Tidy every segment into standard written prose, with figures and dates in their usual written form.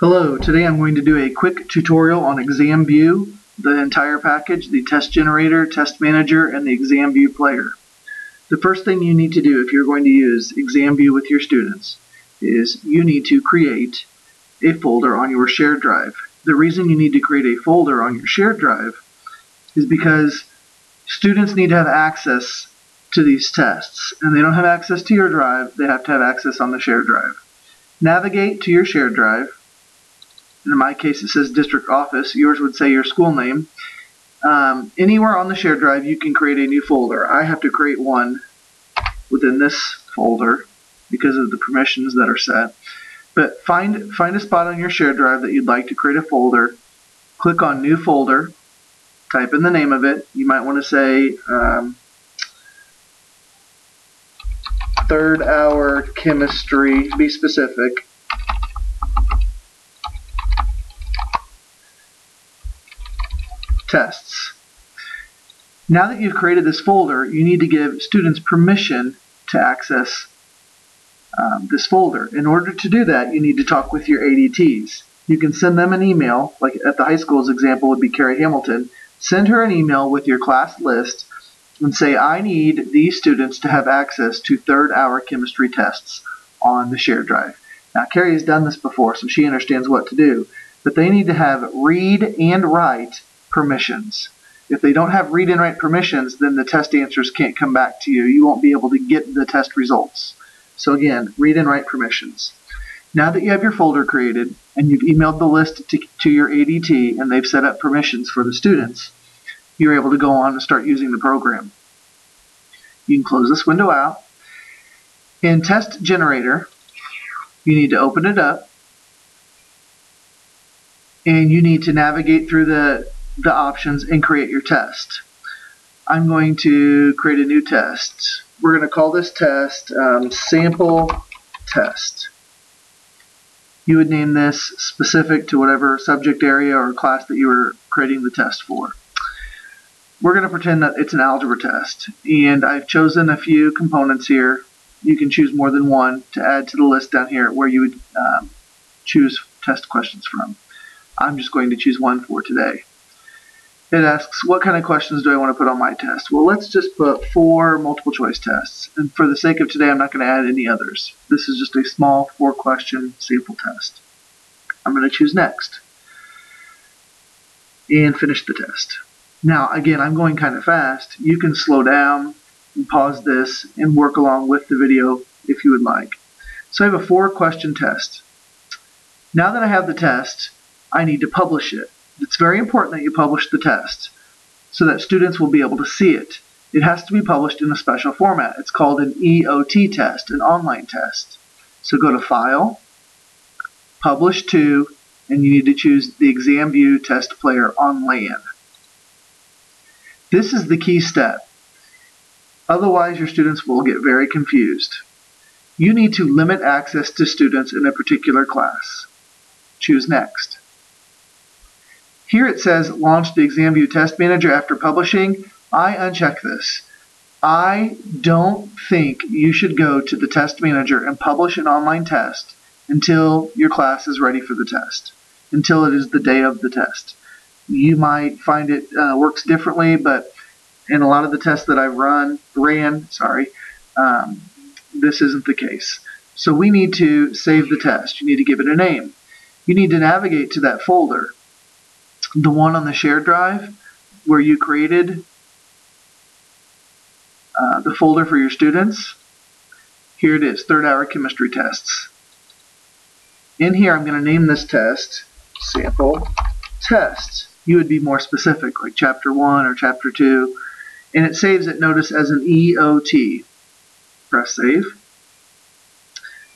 Hello, today I'm going to do a quick tutorial on examview, the entire package, the test generator, test manager, and the examview player. The first thing you need to do if you're going to use examview with your students is you need to create a folder on your shared drive. The reason you need to create a folder on your shared drive is because students need to have access to these tests, and they don't have access to your drive, they have to have access on the shared drive. Navigate to your shared drive. In my case it says district office, yours would say your school name. Anywhere on the shared drive you can create a new folder. I have to create one within this folder because of the permissions that are set. But find a spot on your shared drive that you'd like to create a folder. Click on new folder, type in the name of it. You might want to say third hour chemistry, be specific. Tests. Now that you've created this folder, you need to give students permission to access this folder. In order to do that, you need to talk with your ADTs. You can send them an email, like at the high school's example would be Carrie Hamilton. Send her an email with your class list and say, I need these students to have access to third hour chemistry tests on the shared drive. Now Carrie has done this before, so she understands what to do, but they need to have read and write permissions. If they don't have read and write permissions, then the test answers can't come back to you. You won't be able to get the test results. So again, read and write permissions. Now that you have your folder created and you've emailed the list to your ADT and they've set up permissions for the students, you're able to go on and start using the program. You can close this window out. In Test Generator, you need to open it up and you need to navigate through the options and create your test. I'm going to create a new test. We're going to call this test sample test. You would name this specific to whatever subject area or class that you were creating the test for. We're going to pretend that it's an algebra test, and I've chosen a few components here. You can choose more than one to add to the list down here where you would choose test questions from. I'm just going to choose one for today. It asks, what kind of questions do I want to put on my test? Well, let's just put 4 multiple choice tests. And for the sake of today, I'm not going to add any others. This is just a small 4-question sample test. I'm going to choose next and finish the test. Now, again, I'm going kind of fast. You can slow down and pause this and work along with the video if you would like. So I have a 4-question test. Now that I have the test, I need to publish it. It's very important that you publish the test so that students will be able to see it. It has to be published in a special format. It's called an EOT test, an online test. So go to File, Publish To, and you need to choose the examview test player on LAN. This is the key step. Otherwise, your students will get very confused. You need to limit access to students in a particular class. Choose Next. Here it says launch the examview test manager after publishing. I uncheck this. I don't think you should go to the test manager and publish an online test until your class is ready for the test, until it is the day of the test. You might find it works differently, but in a lot of the tests that I've ran, this isn't the case. So we need to save the test. You need to give it a name. You need to navigate to that folder, the one on the shared drive where you created the folder for your students. Here it is, third hour chemistry tests. In here I'm going to name this test sample test. You would be more specific, like chapter 1 or chapter 2, and it saves it, notice, as an EOT. Press save.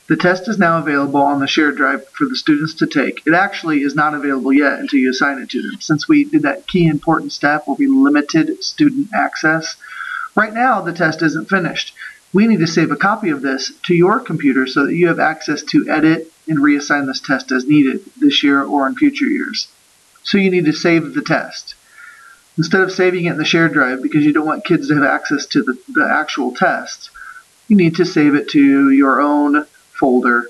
The test is now available on the shared drive for the students to take. It actually is not available yet until you assign it to them. Since we did that key important step where we limited student access, right now the test isn't finished. We need to save a copy of this to your computer so that you have access to edit and reassign this test as needed this year or in future years. So you need to save the test. Instead of saving it in the shared drive because you don't want kids to have access to the actual test, you need to save it to your own folder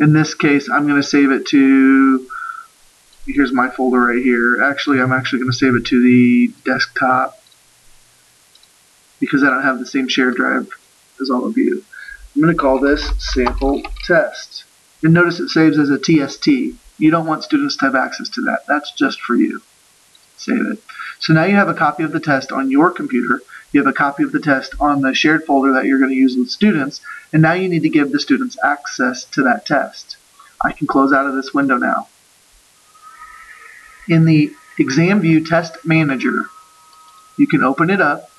In this case, I'm going to save it to, here's my folder right here. Actually, I'm actually going to save it to the desktop because I don't have the same shared drive as all of you. I'm going to call this sample test. And notice it saves as a TST. You don't want students to have access to that. That's just for you. Save it. So now you have a copy of the test on your computer. You have a copy of the test on the shared folder that you're going to use with students. And now you need to give the students access to that test. I can close out of this window now. In the examview test manager, you can open it up.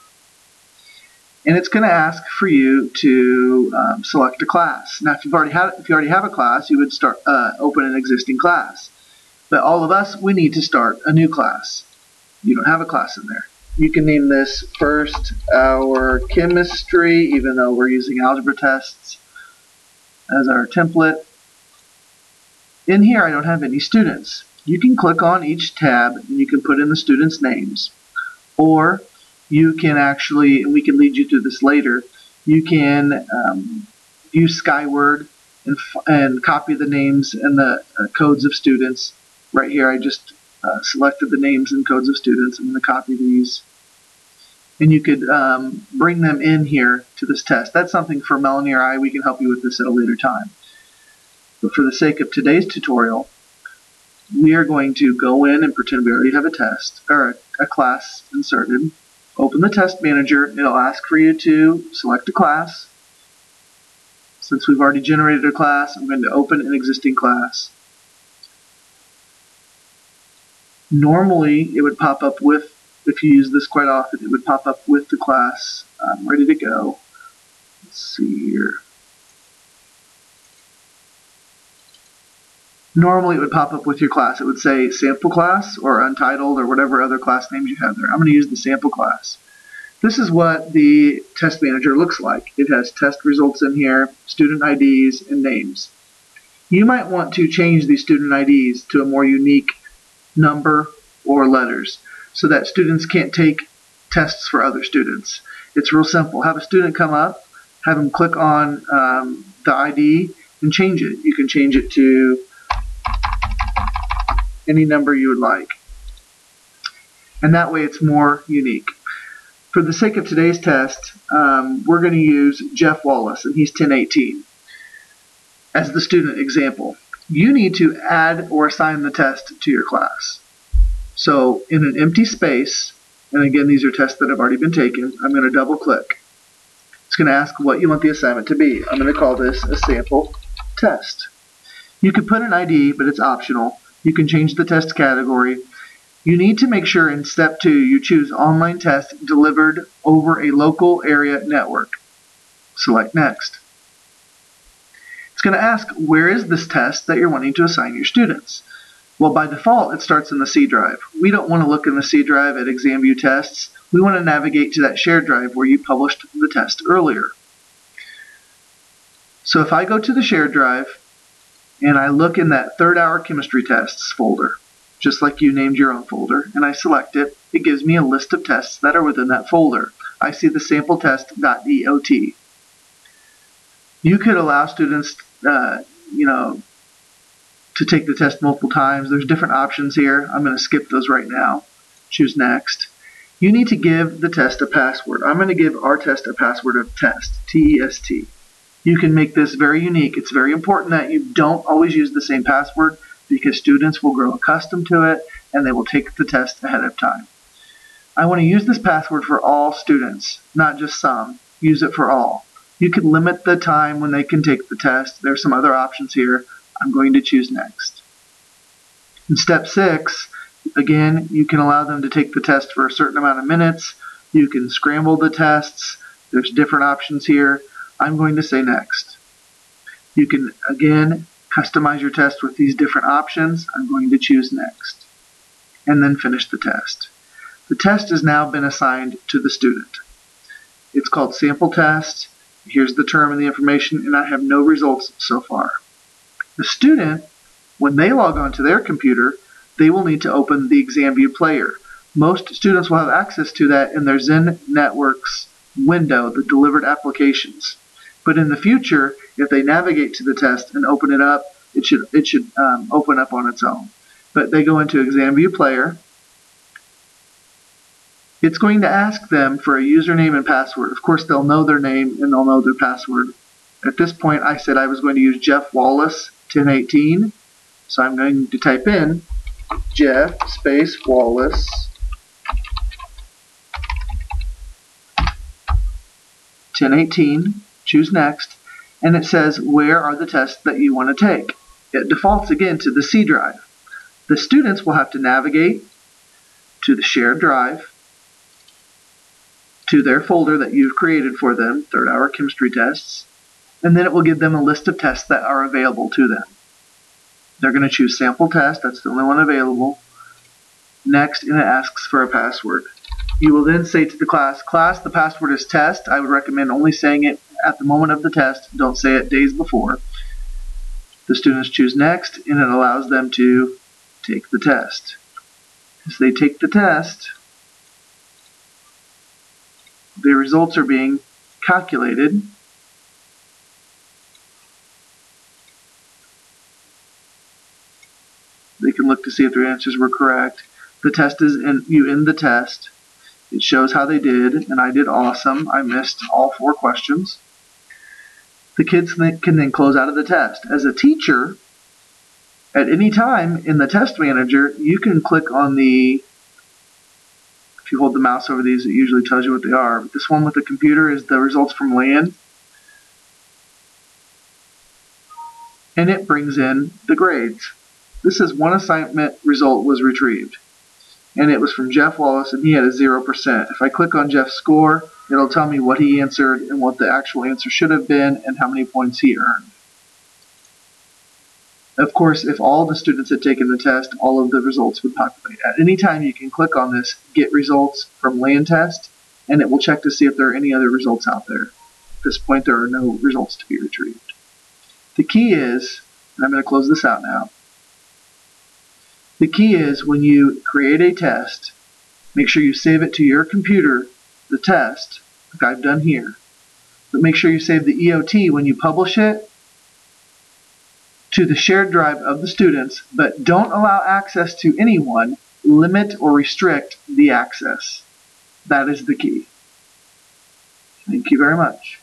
And it's going to ask for you to select a class. Now, if you already have a class, you would start open an existing class. But all of us, we need to start a new class. You don't have a class in there. You can name this First Hour Chemistry, even though we're using algebra tests as our template. In here, I don't have any students. You can click on each tab and you can put in the students' names, or you can actually, and we can lead you through this later, you can use Skyward and copy the names and the codes of students. Right here I just selected the names and codes of students. I'm going to copy these. And you could bring them in here to this test. That's something for Melanie or I. We can help you with this at a later time. But for the sake of today's tutorial, we are going to go in and pretend we already have a test, or a class inserted. Open the test manager. It'll ask for you to select a class. Since we've already generated a class, I'm going to open an existing class. Normally, it would pop up with, if you use this quite often, it would pop up with the class ready to go. Let's see here. Normally, it would pop up with your class. It would say sample class or untitled or whatever other class names you have there. I'm going to use the sample class. This is what the test manager looks like. It has test results in here, student IDs, and names. You might want to change these student IDs to a more unique number or letters so that students can't take tests for other students. It's real simple. Have a student come up, have them click on the ID, and change it. You can change it to any number you would like. And that way it's more unique. For the sake of today's test, we're going to use Jeff Wallace, and he's 1018, as the student example. You need to add or assign the test to your class. So in an empty space, and again these are tests that have already been taken, I'm going to double click. It's going to ask what you want the assignment to be. I'm going to call this a sample test. You could put an ID, but it's optional. You can change the test category. You need to make sure in step 2 you choose online test delivered over a local area network. Select next. It's going to ask, where is this test that you're wanting to assign your students? Well, by default it starts in the C drive. We don't want to look in the C drive at examview tests. We want to navigate to that shared drive where you published the test earlier. So if I go to the shared drive and I look in that third hour chemistry tests folder, just like you named your own folder, and I select it, it gives me a list of tests that are within that folder. I see the sample test.dot. You could allow students to take the test multiple times. There's different options here. I'm going to skip those right now. Choose next. You need to give the test a password. I'm going to give our test a password of test, T-E-S-T. You can make this very unique. It's very important that you don't always use the same password because students will grow accustomed to it and they will take the test ahead of time. I want to use this password for all students, not just some. Use it for all. You can limit the time when they can take the test. There's some other options here. I'm going to choose next. In step 6, again, you can allow them to take the test for a certain amount of minutes. You can scramble the tests. There's different options here. I'm going to say next. You can, again, customize your test with these different options. I'm going to choose next. And then finish the test. The test has now been assigned to the student. It's called sample test. Here's the term and the information, and I have no results so far. The student, when they log on to their computer, they will need to open the examview player. Most students will have access to that in their Zen Networks window, the delivered applications. But in the future, if they navigate to the test and open it up, it should open up on its own. But they go into examview player. It's going to ask them for a username and password. Of course, they'll know their name and they'll know their password. At this point, I said I was going to use Jeff Wallace 1018. So I'm going to type in Jeff space Wallace 1018, choose next, and it says where are the tests that you want to take. It defaults again to the C drive. The students will have to navigate to the shared drive, to their folder that you've created for them, third hour chemistry tests, and then it will give them a list of tests that are available to them. They're going to choose sample test, that's the only one available. Next, and it asks for a password. You will then say to the class, the password is test. I would recommend only saying it at the moment of the test. Don't say it days before. The students choose next, and it allows them to take the test. As they take the test, the results are being calculated. They can look to see if their answers were correct. The test is you end the test. It shows how they did, and I did awesome. I missed all 4 questions. The kids can then close out of the test. As a teacher, at any time in the test manager, you can click on if you hold the mouse over these, it usually tells you what they are. But this one with the computer is the results from LAN. And it brings in the grades. This is one assignment result was retrieved. And it was from Jeff Wallace, and he had a 0%. If I click on Jeff's score, it'll tell me what he answered and what the actual answer should have been and how many points he earned. Of course, if all the students had taken the test, all of the results would populate. At any time, you can click on this Get Results from LAN Test, and it will check to see if there are any other results out there. At this point, there are no results to be retrieved. The key is, and I'm going to close this out now, the key is when you create a test, make sure you save it to your computer, the test, like I've done here. But make sure you save the EOT when you publish it to the shared drive of the students, but don't allow access to anyone. Limit or restrict the access. That is the key. Thank you very much.